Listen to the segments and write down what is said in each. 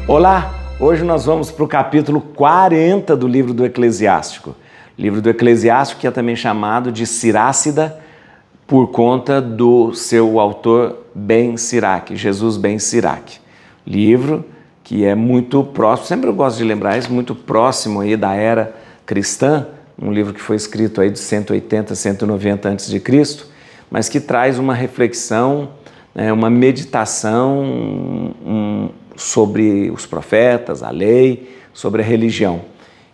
Olá, hoje nós vamos para o capítulo 40 do livro do Eclesiástico. Livro do Eclesiástico que é também chamado de Siracida por conta do seu autor Ben Siraque, Jesus Ben Siraque. Livro que é muito próximo, sempre eu gosto de lembrar isso, muito próximo aí da era cristã, um livro que foi escrito aí de 180, 190 a.C., mas que traz uma reflexão, uma meditação sobre os profetas, a lei, sobre a religião.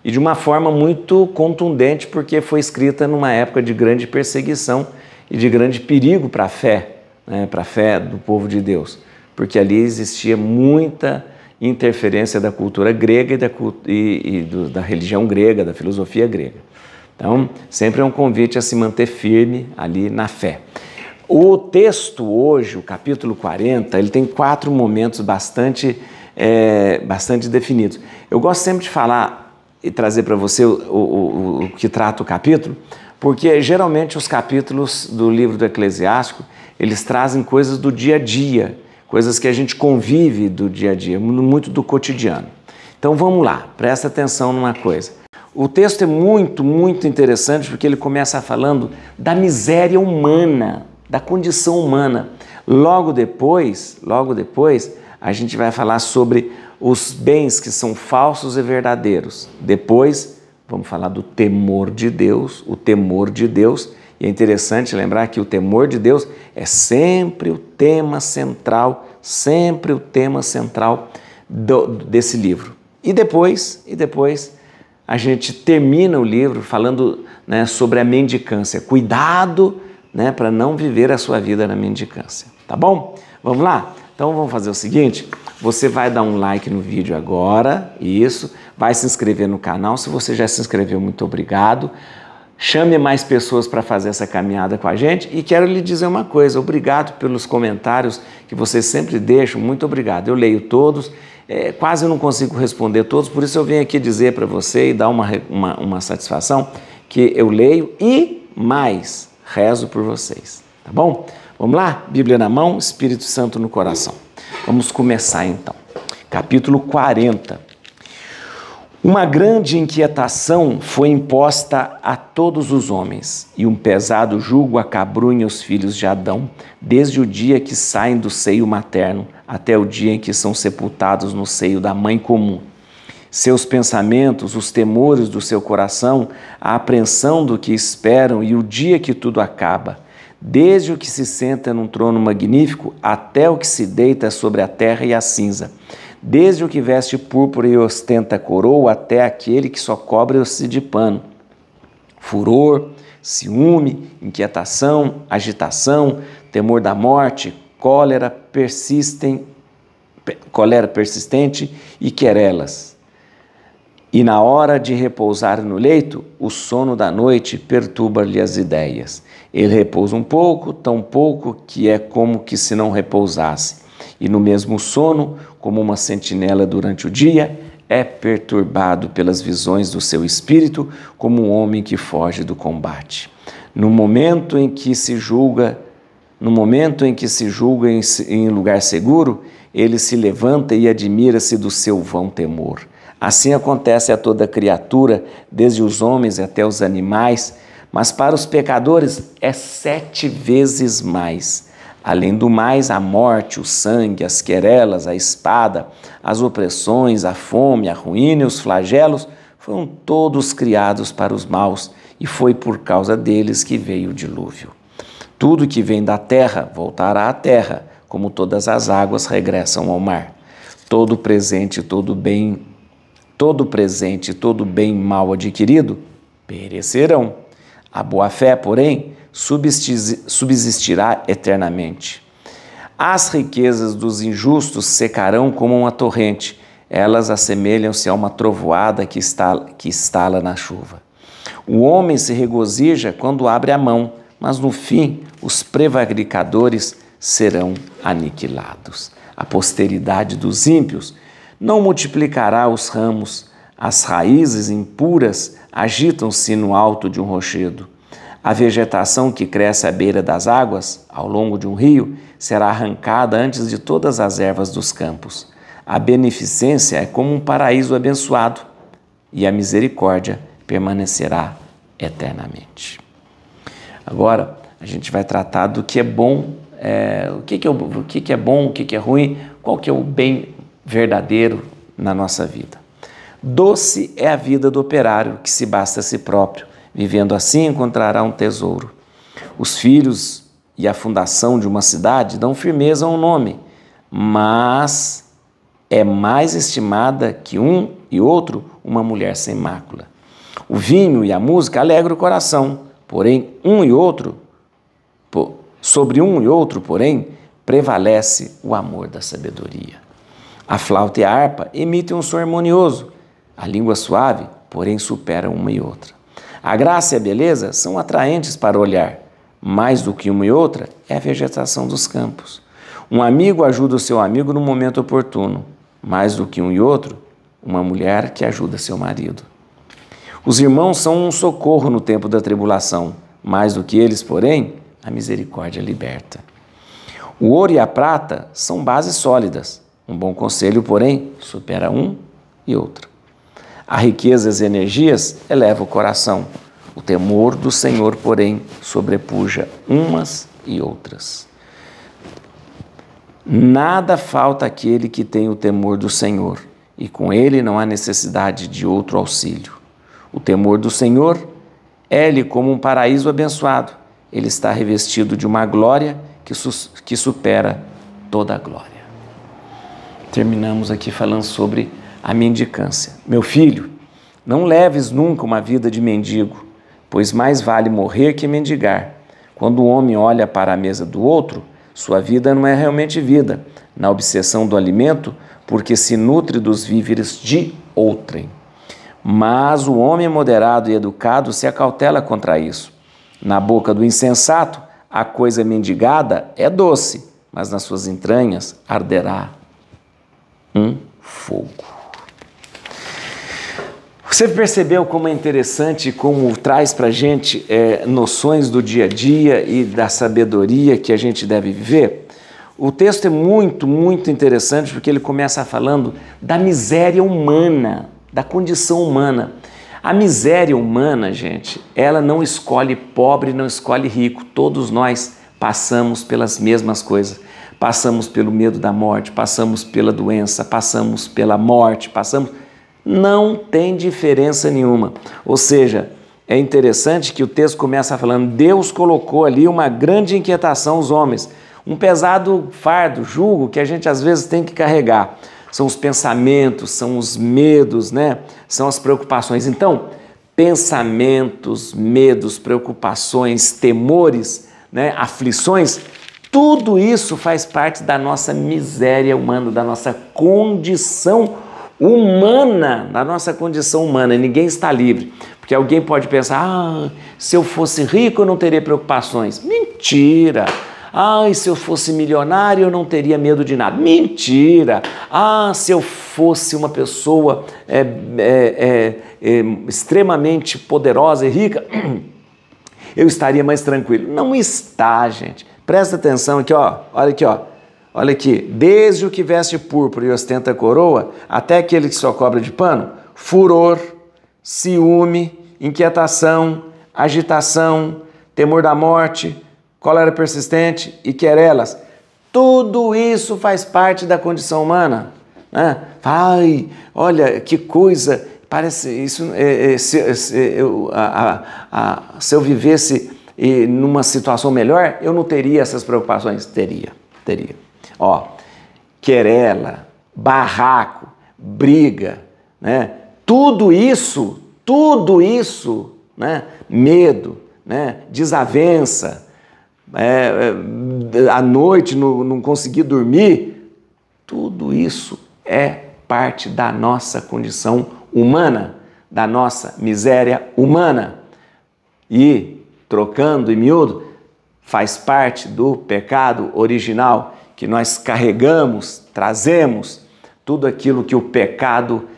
E de uma forma muito contundente, porque foi escrita numa época de grande perseguição e de grande perigo para a fé do povo de Deus, porque ali existia muita interferência da cultura grega da religião grega, da filosofia grega. Então, sempre é um convite a se manter firme ali na fé. O texto hoje, o capítulo 40, ele tem 4 momentos bastante definidos. Eu gosto sempre de falar e trazer para você o que trata o capítulo, porque geralmente os capítulos do livro do Eclesiástico, eles trazem coisas do dia a dia, coisas que a gente convive do dia a dia, muito do cotidiano. Então vamos lá, presta atenção numa coisa. O texto é muito, muito interessante porque ele começa falando da miséria humana, da condição humana. Logo depois, a gente vai falar sobre os bens que são falsos e verdadeiros. Depois, vamos falar do temor de Deus, o temor de Deus. E é interessante lembrar que o temor de Deus é sempre o tema central, desse livro. E depois a gente termina o livro falando, sobre a mendicância. Cuidado, para não viver a sua vida na mendicância. Tá bom? Vamos lá? Então vamos fazer o seguinte, você vai dar um like no vídeo agora, isso, vai se inscrever no canal. Se você já se inscreveu, muito obrigado. Chame mais pessoas para fazer essa caminhada com a gente e quero lhe dizer uma coisa, obrigado pelos comentários que vocês sempre deixam, muito obrigado. Eu leio todos, quase eu não consigo responder todos, por isso eu venho aqui dizer para você e dar uma satisfação que eu leio e mais rezo por vocês, tá bom? Vamos lá? Bíblia na mão, Espírito Santo no coração. Vamos começar então. Capítulo 40. Uma grande inquietação foi imposta a todos os homens, e um pesado jugo acabrunha os filhos de Adão, desde o dia que saem do seio materno até o dia em que são sepultados no seio da mãe comum. Seus pensamentos, os temores do seu coração, a apreensão do que esperam e o dia que tudo acaba, desde o que se senta num trono magnífico até o que se deita sobre a terra e a cinza, desde o que veste púrpura e ostenta coroa até aquele que só cobre-se de pano. Furor, ciúme, inquietação, agitação, temor da morte, cólera persistente e querelas. E na hora de repousar no leito, o sono da noite perturba-lhe as ideias. Ele repousa um pouco, tão pouco que é como que se não repousasse. E no mesmo sono, como uma sentinela durante o dia, é perturbado pelas visões do seu espírito, como um homem que foge do combate. No momento em que se julga em lugar seguro, ele se levanta e admira-se do seu vão temor. Assim acontece a toda criatura, desde os homens até os animais, mas para os pecadores é 7 vezes mais. Além do mais, a morte, o sangue, as querelas, a espada, as opressões, a fome, a ruína e os flagelos foram todos criados para os maus, e foi por causa deles que veio o dilúvio. Tudo que vem da terra voltará à terra, como todas as águas regressam ao mar. Todo presente e todo bem mal adquirido perecerão. A boa-fé, porém, subsistirá eternamente. As riquezas dos injustos secarão como uma torrente, elas assemelham-se a uma trovoada que estala na chuva. O homem se regozija quando abre a mão, mas no fim os prevaricadores serão aniquilados. A posteridade dos ímpios não multiplicará os ramos, as raízes impuras agitam-se no alto de um rochedo. A vegetação que cresce à beira das águas, ao longo de um rio, será arrancada antes de todas as ervas dos campos. A beneficência é como um paraíso abençoado e a misericórdia permanecerá eternamente. Agora, a gente vai tratar do que é bom, o que é bom, o que é ruim, qual que é o bem verdadeiro na nossa vida. Doce é a vida do operário que se basta a si próprio, vivendo assim encontrará um tesouro. Os filhos e a fundação de uma cidade dão firmeza a um nome, mas é mais estimada que um e outro uma mulher sem mácula. O vinho e a música alegram o coração, porém sobre um e outro, porém, prevalece o amor da sabedoria. A flauta e a harpa emitem um som harmonioso. A língua suave, porém, supera uma e outra. A graça e a beleza são atraentes para o olhar. Mais do que uma e outra é a vegetação dos campos. Um amigo ajuda o seu amigo no momento oportuno. Mais do que um e outro, uma mulher que ajuda seu marido. Os irmãos são um socorro no tempo da tribulação. Mais do que eles, porém, a misericórdia liberta. O ouro e a prata são bases sólidas. Um bom conselho, porém, supera um e outro. A riqueza e as energias elevam o coração. O temor do Senhor, porém, sobrepuja umas e outras. Nada falta àquele que tem o temor do Senhor, e com ele não há necessidade de outro auxílio. O temor do Senhor é-lhe como um paraíso abençoado. Ele está revestido de uma glória que supera toda a glória. Terminamos aqui falando sobre a mendicância. Meu filho, não leves nunca uma vida de mendigo, pois mais vale morrer que mendigar. Quando o homem olha para a mesa do outro, sua vida não é realmente vida, na obsessão do alimento, porque se nutre dos víveres de outrem. Mas o homem moderado e educado se acautela contra isso. Na boca do insensato, a coisa mendigada é doce, mas nas suas entranhas arderá um fogo. Você percebeu como é interessante, como traz para a gente noções do dia a dia e da sabedoria que a gente deve viver? O texto é muito, muito interessante porque ele começa falando da miséria humana, da condição humana. A miséria humana, gente, ela não escolhe pobre, não escolhe rico. Todos nós passamos pelas mesmas coisas. Passamos pelo medo da morte, passamos pela doença, passamos pela morte, Não tem diferença nenhuma. Ou seja, é interessante que o texto começa falando, Deus colocou ali uma grande inquietação aos homens, um pesado fardo, jugo que a gente às vezes tem que carregar. São os pensamentos, são os medos, né? São as preocupações. Então, pensamentos, medos, preocupações, temores, né? Aflições, tudo isso faz parte da nossa miséria humana, da nossa condição humana, da nossa condição humana. Ninguém está livre, porque alguém pode pensar, se eu fosse rico eu não teria preocupações. Mentira! Se eu fosse milionário eu não teria medo de nada. Mentira! Se eu fosse uma pessoa extremamente poderosa e rica, eu estaria mais tranquilo. Não está, gente. Presta atenção aqui, ó. Olha aqui, ó. Olha aqui. Desde o que veste púrpura e ostenta coroa, até aquele que só cobra de pano, furor, ciúme, inquietação, agitação, temor da morte, cólera persistente e querelas. Tudo isso faz parte da condição humana, né? Olha que coisa, parece isso. Se eu vivesse numa situação melhor, eu não teria essas preocupações. Teria. Querela, barraco, briga, né? Tudo isso, né? Medo, né? Desavença, à noite não conseguir dormir, tudo isso é parte da nossa condição humana, da nossa miséria humana. E, trocando em miúdo, faz parte do pecado original que nós carregamos, trazemos, tudo aquilo que o pecado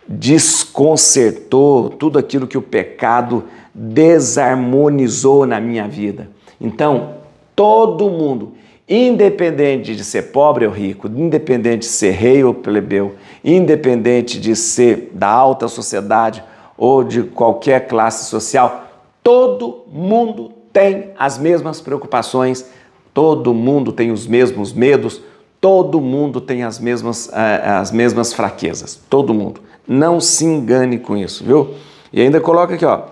desconcertou, tudo aquilo que o pecado desarmonizou na minha vida. Então, todo mundo, independente de ser pobre ou rico, independente de ser rei ou plebeu, independente de ser da alta sociedade ou de qualquer classe social, todo mundo tem as mesmas preocupações, todo mundo tem os mesmos medos, todo mundo tem as mesmas fraquezas, todo mundo. Não se engane com isso, viu? E ainda coloca aqui, ó,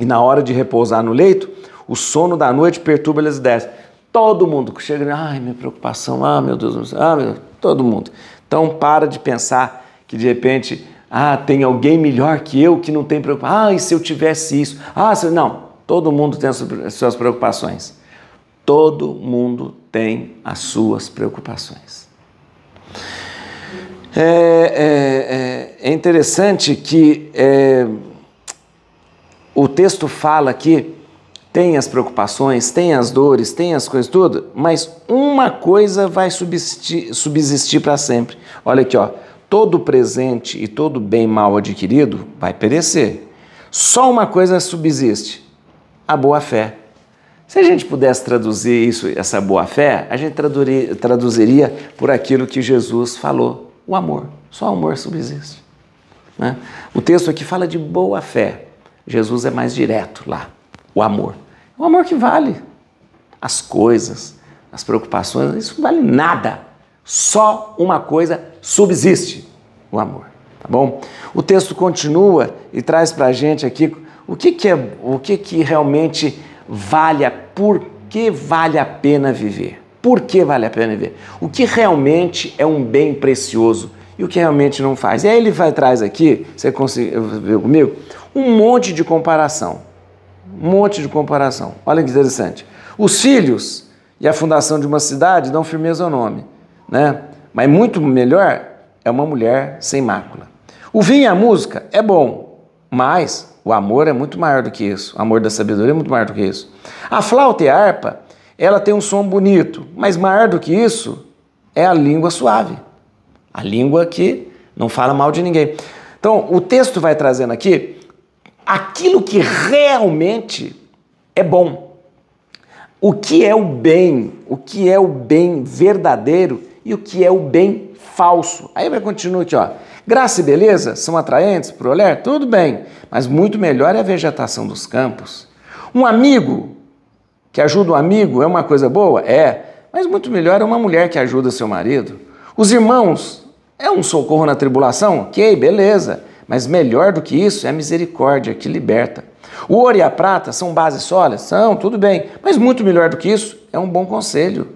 e na hora de repousar no leito, o sono da noite perturba-lhe as ideias. Todo mundo que chega, ai, minha preocupação, ah, meu Deus, ah, meu Deus, todo mundo. Então, para de pensar que, de repente, tem alguém melhor que eu que não tem preocupação. E se eu tivesse isso? Não, todo mundo tem as suas preocupações. Todo mundo tem as suas preocupações. É interessante que o texto fala aqui, tem as preocupações, tem as dores, tem as coisas tudo, mas uma coisa vai subsistir para sempre. Olha aqui, ó, todo presente e todo bem mal adquirido vai perecer. Só uma coisa subsiste, a boa-fé. Se a gente pudesse traduzir isso, essa boa-fé, a gente traduziria por aquilo que Jesus falou, o amor. Só o amor subsiste, né? O texto aqui fala de boa-fé. Jesus é mais direto lá, o amor. O amor que vale. As coisas, as preocupações, isso não vale nada. Só uma coisa subsiste, o amor, tá bom? O texto continua e traz pra gente aqui o que realmente por que vale a pena viver? Por que vale a pena viver? O que realmente é um bem precioso e o que realmente não faz? E aí ele traz aqui, você conseguiu ver comigo, um monte de comparação. Um monte de comparação. Olha que interessante. Os filhos e a fundação de uma cidade dão firmeza ao nome, né? Mas muito melhor é uma mulher sem mácula. O vinho e a música é bom, mas o amor é muito maior do que isso. O amor da sabedoria é muito maior do que isso. A flauta e a harpa, ela tem um som bonito, mas maior do que isso é a língua suave. A língua que não fala mal de ninguém. Então, o texto vai trazendo aqui aquilo que realmente é bom. O que é o bem verdadeiro e o que é o bem falso. Aí vai continuar aqui, ó. Graça e beleza são atraentes para o olhar? Tudo bem, mas muito melhor é a vegetação dos campos. Um amigo que ajuda um amigo é uma coisa boa? É, mas muito melhor é uma mulher que ajuda seu marido. Os irmãos é um socorro na tribulação? Ok, beleza. Mas melhor do que isso é a misericórdia que liberta. O ouro e a prata são bases sólidas? São, tudo bem. Mas muito melhor do que isso é um bom conselho.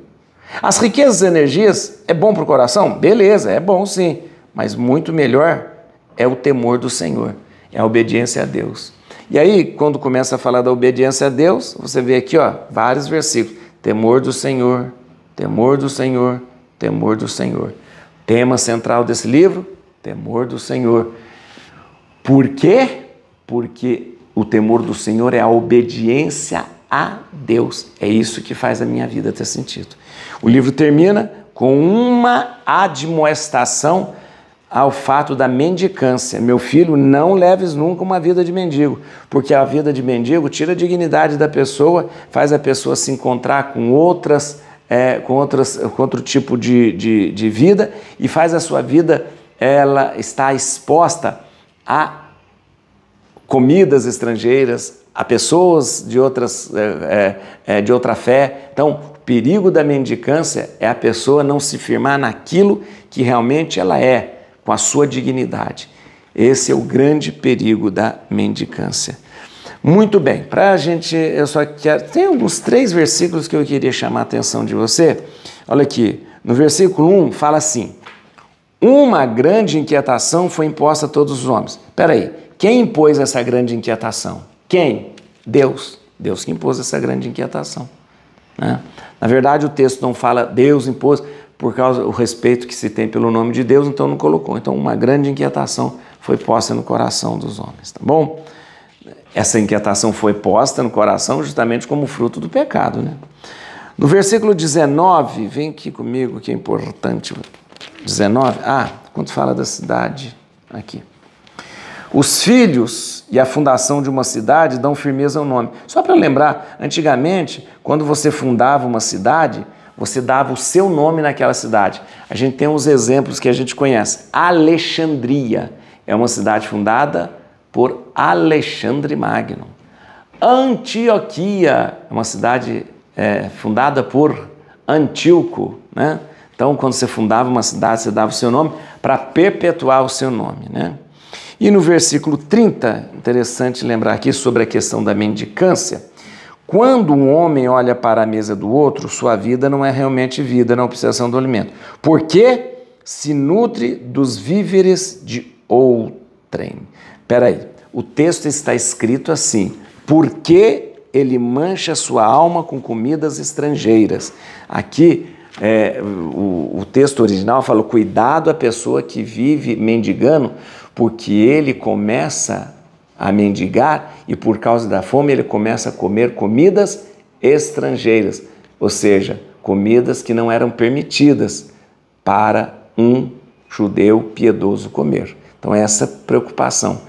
As riquezas e energias é bom para o coração? Beleza, é bom sim. Mas muito melhor é o temor do Senhor, é a obediência a Deus. E aí, quando começa a falar da obediência a Deus, você vê aqui, ó, vários versículos. Temor do Senhor, temor do Senhor, temor do Senhor. Tema central desse livro, temor do Senhor. Por quê? Porque o temor do Senhor é a obediência a Deus. É isso que faz a minha vida ter sentido. O livro termina com uma admoestação ao fato da mendicância. Meu filho, não leves nunca uma vida de mendigo, porque a vida de mendigo tira a dignidade da pessoa, faz a pessoa se encontrar com outro tipo de vida e faz a sua vida, ela está exposta a comidas estrangeiras, a pessoas de outra fé. Então, o perigo da mendicância é a pessoa não se firmar naquilo que realmente ela é, com a sua dignidade. Esse é o grande perigo da mendicância. Muito bem, para a gente, eu só quero... Tem alguns 3 versículos que eu queria chamar a atenção de você. Olha aqui, no versículo 1 fala assim: uma grande inquietação foi imposta a todos os homens. Espera aí, quem impôs essa grande inquietação? Quem? Deus. Deus que impôs essa grande inquietação, né? Na verdade, o texto não fala Deus impôs, por causa do respeito que se tem pelo nome de Deus, então não colocou. Então, uma grande inquietação foi posta no coração dos homens, tá bom? Essa inquietação foi posta no coração justamente como fruto do pecado, né? No versículo 19, vem aqui comigo que é importante. 19, quando fala da cidade, aqui. Os filhos e a fundação de uma cidade dão firmeza ao nome. Só para lembrar, antigamente, quando você fundava uma cidade, você dava o seu nome naquela cidade. A gente tem uns exemplos que a gente conhece. Alexandria é uma cidade fundada por Alexandre Magno. Antioquia é uma cidade fundada por Antíoco, né? Então, quando você fundava uma cidade, você dava o seu nome para perpetuar o seu nome, né? E no versículo 30, interessante lembrar aqui sobre a questão da mendicância. Quando um homem olha para a mesa do outro, sua vida não é realmente vida na obsessão do alimento, porque se nutre dos víveres de outrem. Peraí, o texto está escrito assim: porque ele mancha sua alma com comidas estrangeiras. Aqui, o texto original fala: cuidado a pessoa que vive mendigando, porque ele começa a mendigar e por causa da fome ele começa a comer comidas estrangeiras, ou seja, comidas que não eram permitidas para um judeu piedoso comer. Então essa preocupação,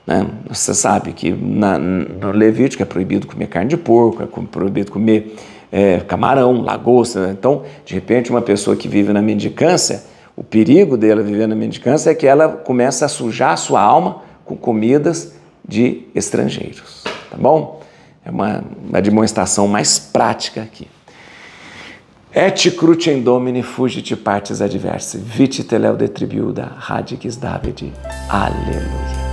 né? Você sabe que no Levítico é proibido comer carne de porco, é proibido comer camarão, lagosta. Então, de repente, uma pessoa que vive na mendicância, o perigo dela viver na mendicância é que ela começa a sujar a sua alma com comidas de estrangeiros, tá bom? É uma demonstração mais prática aqui. Et crucem Domini fugit partes adversae, vite teleu detribuda, radix Davide. Aleluia.